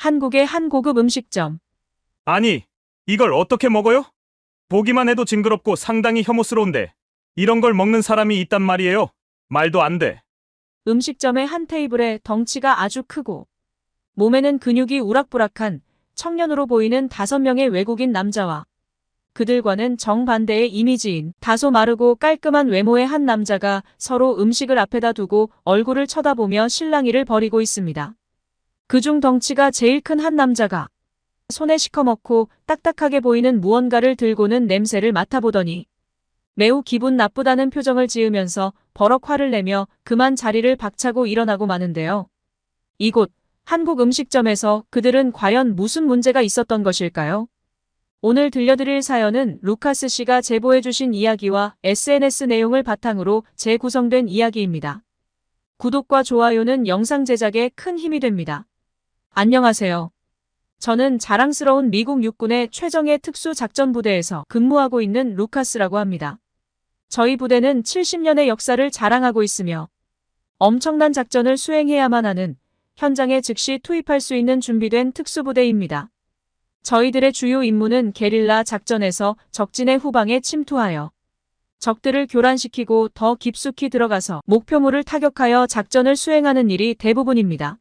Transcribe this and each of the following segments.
한국의 한 고급 음식점. 아니, 이걸 어떻게 먹어요? 보기만 해도 징그럽고 상당히 혐오스러운데 이런 걸 먹는 사람이 있단 말이에요. 말도 안 돼. 음식점의 한 테이블에 덩치가 아주 크고 몸에는 근육이 우락부락한 청년으로 보이는 5명의 외국인 남자와 그들과는 정반대의 이미지인 다소 마르고 깔끔한 외모의 한 남자가 서로 음식을 앞에다 두고 얼굴을 쳐다보며 실랑이를 벌이고 있습니다. 그중 덩치가 제일 큰 한 남자가 손에 시커멓고 딱딱하게 보이는 무언가를 들고는 냄새를 맡아보더니 매우 기분 나쁘다는 표정을 지으면서 버럭 화를 내며 그만 자리를 박차고 일어나고 마는데요. 이곳 한국 음식점에서 그들은 과연 무슨 문제가 있었던 것일까요? 오늘 들려드릴 사연은 루카스 씨가 제보해주신 이야기와 SNS 내용을 바탕으로 재구성된 이야기입니다. 구독과 좋아요는 영상 제작에 큰 힘이 됩니다. 안녕하세요. 저는 자랑스러운 미국 육군의 최정예 특수작전부대에서 근무하고 있는 루카스라고 합니다. 저희 부대는 70년의 역사를 자랑하고 있으며 엄청난 작전을 수행해야만 하는 현장에 즉시 투입할 수 있는 준비된 특수부대입니다. 저희들의 주요 임무는 게릴라 작전에서 적진의 후방에 침투하여 적들을 교란시키고 더 깊숙이 들어가서 목표물을 타격하여 작전을 수행하는 일이 대부분입니다.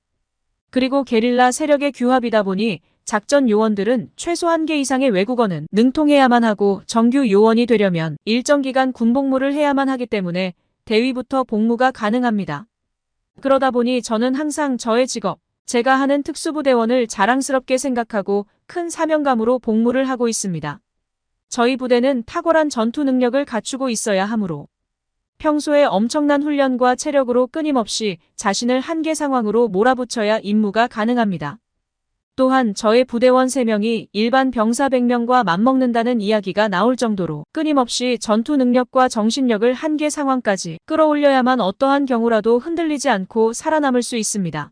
그리고 게릴라 세력의 규합이다 보니 작전 요원들은 최소 1개 이상의 외국어는 능통해야만 하고 정규 요원이 되려면 일정 기간 군복무를 해야만 하기 때문에 대위부터 복무가 가능합니다. 그러다 보니 저는 항상 저의 직업, 제가 하는 특수부대원을 자랑스럽게 생각하고 큰 사명감으로 복무를 하고 있습니다. 저희 부대는 탁월한 전투 능력을 갖추고 있어야 하므로 평소에 엄청난 훈련과 체력으로 끊임없이 자신을 한계 상황으로 몰아붙여야 임무가 가능합니다. 또한 저의 부대원 3명이 일반 병사 100명과 맞먹는다는 이야기가 나올 정도로 끊임없이 전투 능력과 정신력을 한계 상황까지 끌어올려야만 어떠한 경우라도 흔들리지 않고 살아남을 수 있습니다.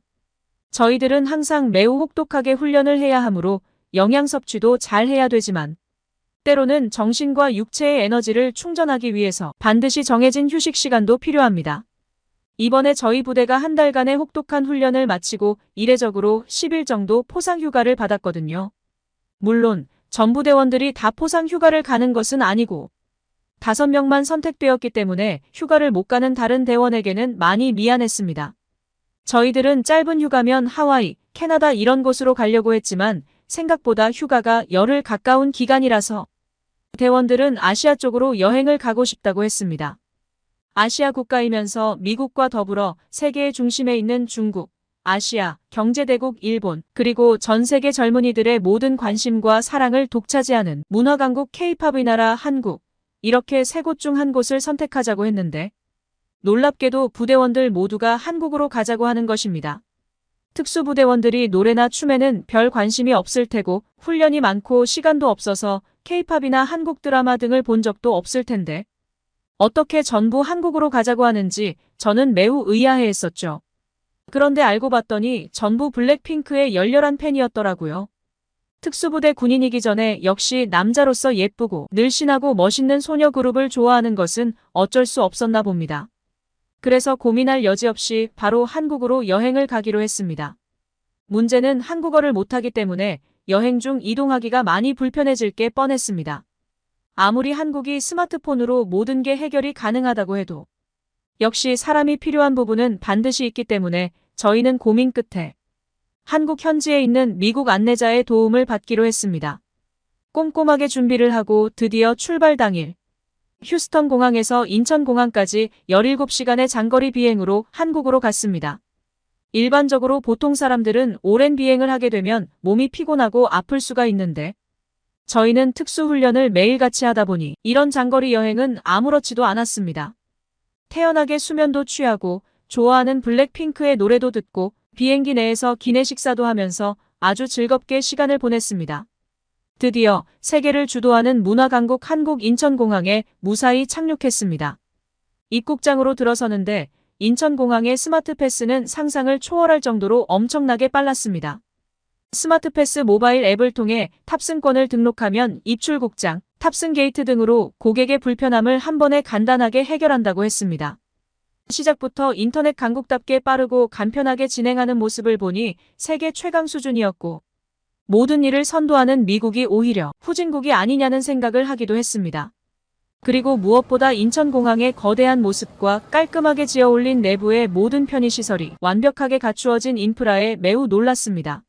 저희들은 항상 매우 혹독하게 훈련을 해야 하므로 영양 섭취도 잘 해야 되지만 때로는 정신과 육체의 에너지를 충전하기 위해서 반드시 정해진 휴식 시간도 필요합니다. 이번에 저희 부대가 한 달간의 혹독한 훈련을 마치고 이례적으로 10일 정도 포상 휴가를 받았거든요. 물론 전부대원들이 다 포상 휴가를 가는 것은 아니고 5명만 선택되었기 때문에 휴가를 못 가는 다른 대원에게는 많이 미안했습니다. 저희들은 짧은 휴가면 하와이, 캐나다 이런 곳으로 가려고 했지만 생각보다 휴가가 열흘 가까운 기간이라서 대원들은 아시아 쪽으로 여행을 가고 싶다고 했습니다. 아시아 국가이면서 미국과 더불어 세계의 중심에 있는 중국, 아시아, 경제대국 일본, 그리고 전 세계 젊은이들의 모든 관심과 사랑을 독차지하는 문화강국 K-팝의 나라 한국, 이렇게 3곳 중 한 곳을 선택하자고 했는데 놀랍게도 부대원들 모두가 한국으로 가자고 하는 것입니다. 특수부대원들이 노래나 춤에는 별 관심이 없을 테고 훈련이 많고 시간도 없어서 K-팝이나 한국 드라마 등을 본 적도 없을 텐데 어떻게 전부 한국으로 가자고 하는지 저는 매우 의아해했었죠. 그런데 알고 봤더니 전부 블랙핑크의 열렬한 팬이었더라고요. 특수부대 군인이기 전에 역시 남자로서 예쁘고 늘씬하고 멋있는 소녀 그룹을 좋아하는 것은 어쩔 수 없었나 봅니다. 그래서 고민할 여지 없이 바로 한국으로 여행을 가기로 했습니다. 문제는 한국어를 못하기 때문에 여행 중 이동하기가 많이 불편해질 게 뻔했습니다. 아무리 한국이 스마트폰으로 모든 게 해결이 가능하다고 해도 역시 사람이 필요한 부분은 반드시 있기 때문에 저희는 고민 끝에 한국 현지에 있는 미국 안내자의 도움을 받기로 했습니다. 꼼꼼하게 준비를 하고 드디어 출발 당일 휴스턴 공항에서 인천 공항까지 17시간의 장거리 비행으로 한국으로 갔습니다. 일반적으로 보통 사람들은 오랜 비행을 하게 되면 몸이 피곤하고 아플 수가 있는데 저희는 특수훈련을 매일같이 하다 보니 이런 장거리 여행은 아무렇지도 않았습니다. 태연하게 수면도 취하고 좋아하는 블랙핑크의 노래도 듣고 비행기 내에서 기내 식사도 하면서 아주 즐겁게 시간을 보냈습니다. 드디어 세계를 주도하는 문화강국 한국 인천공항에 무사히 착륙했습니다. 입국장으로 들어서는데 인천공항의 스마트패스는 상상을 초월할 정도로 엄청나게 빨랐습니다. 스마트패스 모바일 앱을 통해 탑승권을 등록하면 입출국장, 탑승 게이트 등으로 고객의 불편함을 한 번에 간단하게 해결한다고 했습니다. 시작부터 인터넷 강국답게 빠르고 간편하게 진행하는 모습을 보니 세계 최강 수준이었고 모든 일을 선도하는 미국이 오히려 후진국이 아니냐는 생각을 하기도 했습니다. 그리고 무엇보다 인천공항의 거대한 모습과 깔끔하게 지어올린 내부의 모든 편의시설이 완벽하게 갖추어진 인프라에 매우 놀랐습니다.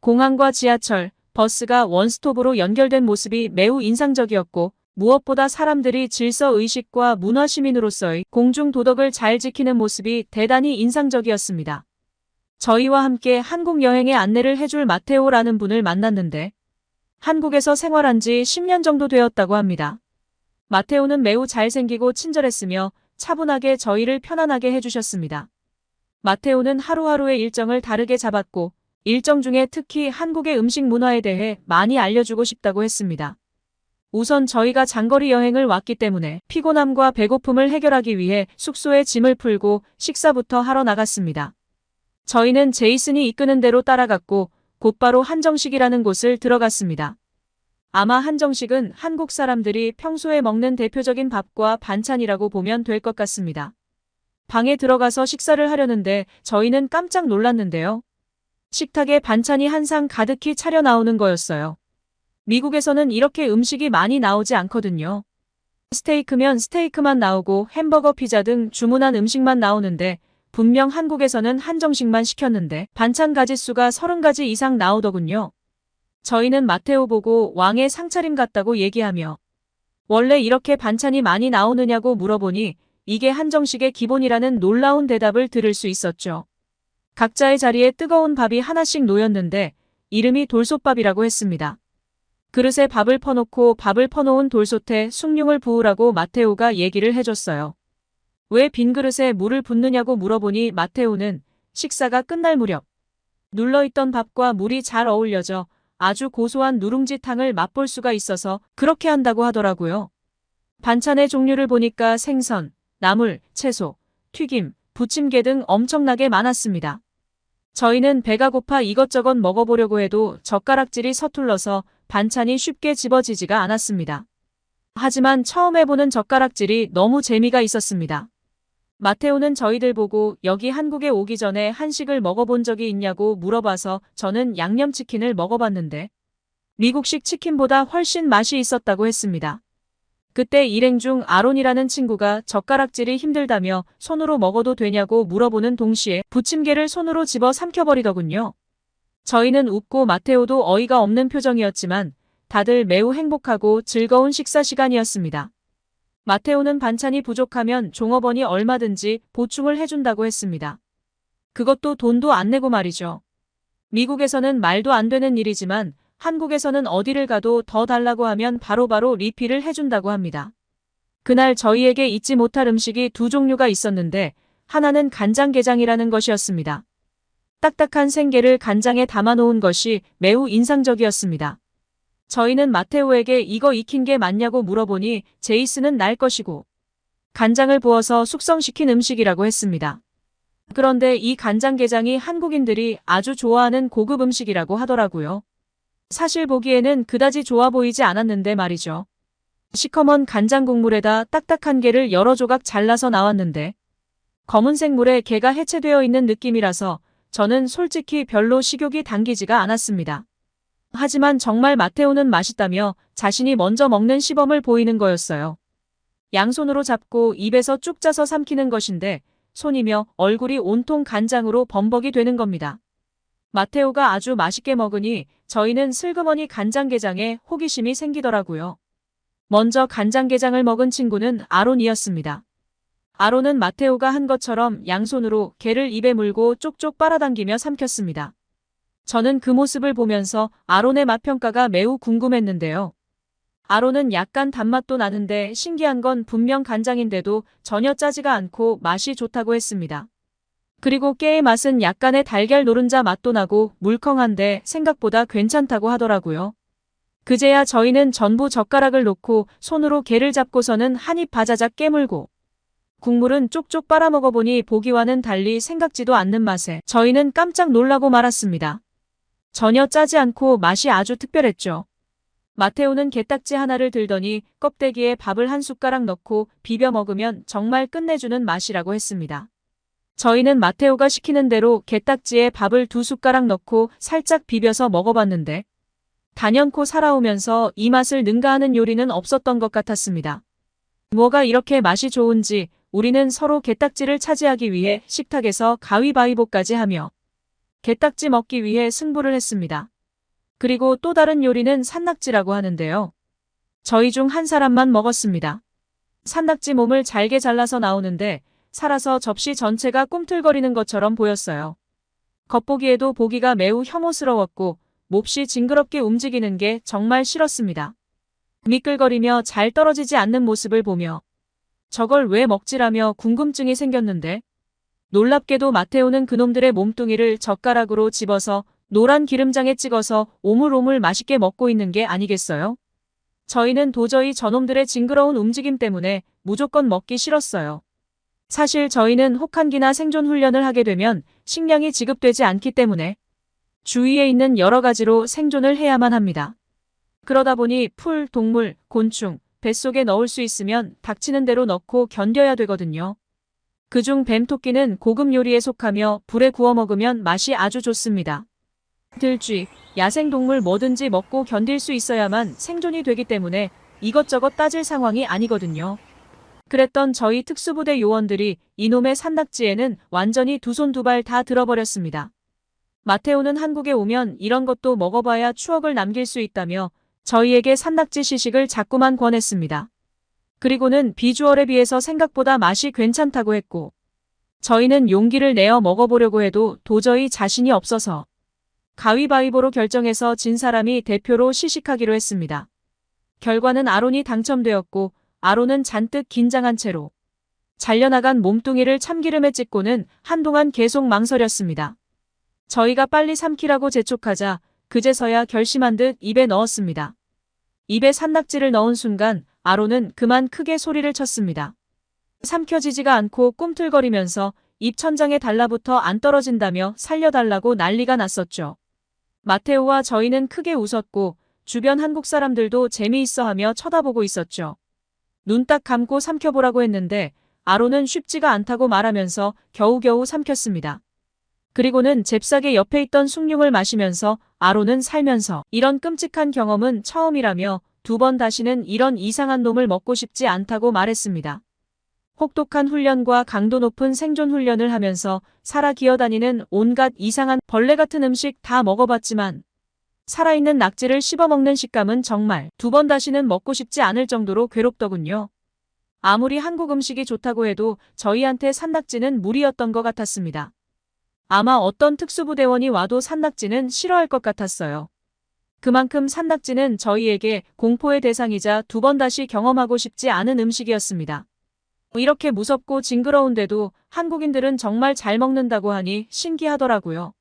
공항과 지하철, 버스가 원스톱으로 연결된 모습이 매우 인상적이었고 무엇보다 사람들이 질서의식과 문화시민으로서의 공중도덕을 잘 지키는 모습이 대단히 인상적이었습니다. 저희와 함께 한국 여행의 안내를 해줄 마테오라는 분을 만났는데 한국에서 생활한 지 10년 정도 되었다고 합니다. 마테오는 매우 잘생기고 친절했으며 차분하게 저희를 편안하게 해주셨습니다. 마테오는 하루하루의 일정을 다르게 잡았고 일정 중에 특히 한국의 음식 문화에 대해 많이 알려주고 싶다고 했습니다. 우선 저희가 장거리 여행을 왔기 때문에 피곤함과 배고픔을 해결하기 위해 숙소에 짐을 풀고 식사부터 하러 나갔습니다. 저희는 제이슨이 이끄는 대로 따라갔고 곧바로 한정식이라는 곳을 들어갔습니다. 아마 한정식은 한국 사람들이 평소에 먹는 대표적인 밥과 반찬이라고 보면 될 것 같습니다. 방에 들어가서 식사를 하려는데 저희는 깜짝 놀랐는데요. 식탁에 반찬이 한 상 가득히 차려 나오는 거였어요. 미국에서는 이렇게 음식이 많이 나오지 않거든요. 스테이크면 스테이크만 나오고 햄버거, 피자 등 주문한 음식만 나오는데 분명 한국에서는 한정식만 시켰는데 반찬 가짓수가 30가지 이상 나오더군요. 저희는 마테오 보고 왕의 상차림 같다고 얘기하며 원래 이렇게 반찬이 많이 나오느냐고 물어보니 이게 한정식의 기본이라는 놀라운 대답을 들을 수 있었죠. 각자의 자리에 뜨거운 밥이 하나씩 놓였는데 이름이 돌솥밥이라고 했습니다. 그릇에 밥을 퍼놓고 밥을 퍼놓은 돌솥에 숭늉을 부으라고 마테오가 얘기를 해줬어요. 왜 빈 그릇에 물을 붓느냐고 물어보니 마테오는 식사가 끝날 무렵 눌러있던 밥과 물이 잘 어울려져 아주 고소한 누룽지탕을 맛볼 수가 있어서 그렇게 한다고 하더라고요. 반찬의 종류를 보니까 생선, 나물, 채소, 튀김, 부침개 등 엄청나게 많았습니다. 저희는 배가 고파 이것저것 먹어보려고 해도 젓가락질이 서툴러서 반찬이 쉽게 집어지지가 않았습니다. 하지만 처음 해보는 젓가락질이 너무 재미가 있었습니다. 마테오는 저희들 보고 여기 한국에 오기 전에 한식을 먹어본 적이 있냐고 물어봐서 저는 양념치킨을 먹어봤는데 미국식 치킨보다 훨씬 맛이 있었다고 했습니다. 그때 일행 중 아론이라는 친구가 젓가락질이 힘들다며 손으로 먹어도 되냐고 물어보는 동시에 부침개를 손으로 집어 삼켜버리더군요. 저희는 웃고 마테오도 어이가 없는 표정이었지만 다들 매우 행복하고 즐거운 식사 시간이었습니다. 마테오는 반찬이 부족하면 종업원이 얼마든지 보충을 해준다고 했습니다. 그것도 돈도 안 내고 말이죠. 미국에서는 말도 안 되는 일이지만 한국에서는 어디를 가도 더 달라고 하면 바로바로 리필을 해준다고 합니다. 그날 저희에게 잊지 못할 음식이 두 종류가 있었는데 하나는 간장게장이라는 것이었습니다. 딱딱한 생게를 간장에 담아놓은 것이 매우 인상적이었습니다. 저희는 마테오에게 이거 익힌 게 맞냐고 물어보니 제이슨은 날 것이고 간장을 부어서 숙성시킨 음식이라고 했습니다. 그런데 이 간장게장이 한국인들이 아주 좋아하는 고급 음식이라고 하더라고요. 사실 보기에는 그다지 좋아 보이지 않았는데 말이죠. 시커먼 간장 국물에다 딱딱한 게를 여러 조각 잘라서 나왔는데 검은색 물에 게가 해체되어 있는 느낌이라서 저는 솔직히 별로 식욕이 당기지가 않았습니다. 하지만 정말 마테오는 맛있다며 자신이 먼저 먹는 시범을 보이는 거였어요. 양손으로 잡고 입에서 쭉 짜서 삼키는 것인데 손이며 얼굴이 온통 간장으로 범벅이 되는 겁니다. 마테오가 아주 맛있게 먹으니 저희는 슬그머니 간장게장에 호기심이 생기더라고요. 먼저 간장게장을 먹은 친구는 아론이었습니다. 아론은 마테오가 한 것처럼 양손으로 게를 입에 물고 쪽쪽 빨아당기며 삼켰습니다. 저는 그 모습을 보면서 아론의 맛평가가 매우 궁금했는데요. 아론은 약간 단맛도 나는데 신기한 건 분명 간장인데도 전혀 짜지가 않고 맛이 좋다고 했습니다. 그리고 깨의 맛은 약간의 달걀 노른자 맛도 나고 물컹한데 생각보다 괜찮다고 하더라고요. 그제야 저희는 전부 젓가락을 놓고 손으로 게를 잡고서는 한 입 바자작 깨물고 국물은 쪽쪽 빨아먹어보니 보기와는 달리 생각지도 않는 맛에 저희는 깜짝 놀라고 말았습니다. 전혀 짜지 않고 맛이 아주 특별했죠. 마테오는 게딱지 하나를 들더니 껍데기에 밥을 한 숟가락 넣고 비벼 먹으면 정말 끝내주는 맛이라고 했습니다. 저희는 마테오가 시키는 대로 게딱지에 밥을 2숟가락 넣고 살짝 비벼서 먹어봤는데 단연코 살아오면서 이 맛을 능가하는 요리는 없었던 것 같았습니다. 뭐가 이렇게 맛이 좋은지 우리는 서로 게딱지를 차지하기 위해 식탁에서 가위바위보까지 하며 게딱지 먹기 위해 승부를 했습니다. 그리고 또 다른 요리는 산낙지라고 하는데요. 저희 중 한 사람만 먹었습니다. 산낙지 몸을 잘게 잘라서 나오는데 살아서 접시 전체가 꿈틀거리는 것처럼 보였어요. 겉보기에도 보기가 매우 혐오스러웠고 몹시 징그럽게 움직이는 게 정말 싫었습니다. 미끌거리며 잘 떨어지지 않는 모습을 보며 저걸 왜 먹지라며 궁금증이 생겼는데 놀랍게도 마테오는 그놈들의 몸뚱이를 젓가락으로 집어서 노란 기름장에 찍어서 오물오물 맛있게 먹고 있는 게 아니겠어요? 저희는 도저히 저놈들의 징그러운 움직임 때문에 무조건 먹기 싫었어요. 사실 저희는 혹한기나 생존 훈련을 하게 되면 식량이 지급되지 않기 때문에 주위에 있는 여러 가지로 생존을 해야만 합니다. 그러다 보니 풀, 동물, 곤충, 뱃속에 넣을 수 있으면 닥치는 대로 넣고 견뎌야 되거든요. 그중 뱀토끼는 고급 요리에 속하며 불에 구워 먹으면 맛이 아주 좋습니다. 들쥐, 야생동물 뭐든지 먹고 견딜 수 있어야만 생존이 되기 때문에 이것저것 따질 상황이 아니거든요. 그랬던 저희 특수부대 요원들이 이놈의 산낙지에는 완전히 두 손 두 발 다 들어버렸습니다. 마테오는 한국에 오면 이런 것도 먹어봐야 추억을 남길 수 있다며 저희에게 산낙지 시식을 자꾸만 권했습니다. 그리고는 비주얼에 비해서 생각보다 맛이 괜찮다고 했고 저희는 용기를 내어 먹어보려고 해도 도저히 자신이 없어서 가위바위보로 결정해서 진 사람이 대표로 시식하기로 했습니다. 결과는 아론이 당첨되었고 아론은 잔뜩 긴장한 채로 잘려나간 몸뚱이를 참기름에 찍고는 한동안 계속 망설였습니다. 저희가 빨리 삼키라고 재촉하자 그제서야 결심한 듯 입에 넣었습니다. 입에 산낙지를 넣은 순간 아론은 그만 크게 소리를 쳤습니다. 삼켜지지가 않고 꿈틀거리면서 입 천장에 달라붙어 안 떨어진다며 살려달라고 난리가 났었죠. 마테오와 저희는 크게 웃었고 주변 한국 사람들도 재미있어하며 쳐다보고 있었죠. 눈 딱 감고 삼켜보라고 했는데 아론은 쉽지가 않다고 말하면서 겨우겨우 삼켰습니다. 그리고는 잽싸게 옆에 있던 숭늉을 마시면서 아론은 살면서 이런 끔찍한 경험은 처음이라며 2번 다시는 이런 이상한 놈을 먹고 싶지 않다고 말했습니다. 혹독한 훈련과 강도 높은 생존 훈련을 하면서 살아 기어다니는 온갖 이상한 벌레 같은 음식 다 먹어봤지만 살아있는 낙지를 씹어먹는 식감은 정말 2번 다시는 먹고 싶지 않을 정도로 괴롭더군요. 아무리 한국 음식이 좋다고 해도 저희한테 산낙지는 무리였던 것 같았습니다. 아마 어떤 특수부대원이 와도 산낙지는 싫어할 것 같았어요. 그만큼 산낙지는 저희에게 공포의 대상이자 2번 다시 경험하고 싶지 않은 음식이었습니다. 이렇게 무섭고 징그러운데도 한국인들은 정말 잘 먹는다고 하니 신기하더라고요.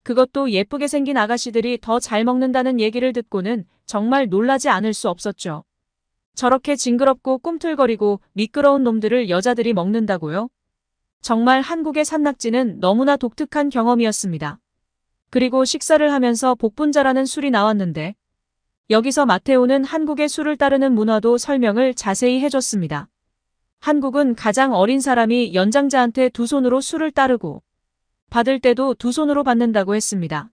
그것도 예쁘게 생긴 아가씨들이 더 잘 먹는다는 얘기를 듣고는 정말 놀라지 않을 수 없었죠. 저렇게 징그럽고 꿈틀거리고 미끄러운 놈들을 여자들이 먹는다고요? 정말 한국의 산낙지는 너무나 독특한 경험이었습니다. 그리고 식사를 하면서 복분자라는 술이 나왔는데 여기서 마테오는 한국의 술을 따르는 문화도 설명을 자세히 해줬습니다. 한국은 가장 어린 사람이 연장자한테 2손으로 술을 따르고 받을 때도 2손으로 받는다고 했습니다.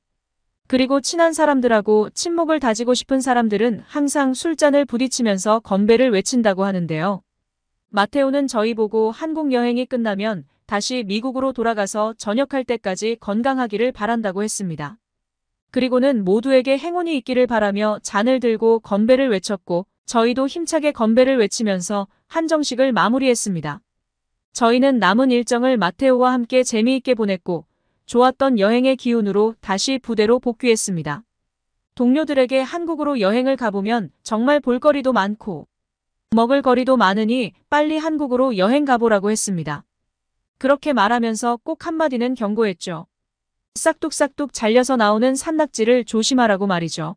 그리고 친한 사람들하고 친목을 다지고 싶은 사람들은 항상 술잔을 부딪히면서 건배를 외친다고 하는데요. 마테오는 저희 보고 한국 여행이 끝나면 다시 미국으로 돌아가서 전역할 때까지 건강하기를 바란다고 했습니다. 그리고는 모두에게 행운이 있기를 바라며 잔을 들고 건배를 외쳤고 저희도 힘차게 건배를 외치면서 한정식을 마무리했습니다. 저희는 남은 일정을 마테오와 함께 재미있게 보냈고 좋았던 여행의 기운으로 다시 부대로 복귀했습니다. 동료들에게 한국으로 여행을 가보면 정말 볼거리도 많고 먹을 거리도 많으니 빨리 한국으로 여행 가보라고 했습니다. 그렇게 말하면서 꼭 한마디는 경고했죠. 싹둑싹둑 잘려서 나오는 산낙지를 조심하라고 말이죠.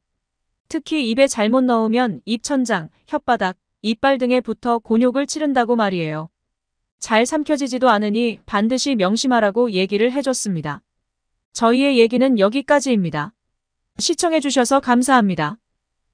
특히 입에 잘못 넣으면 입천장, 혓바닥, 이빨 등에 붙어 곤욕을 치른다고 말이에요. 잘 삼켜지지도 않으니 반드시 명심하라고 얘기를 해줬습니다. 저희의 얘기는 여기까지입니다. 시청해주셔서 감사합니다.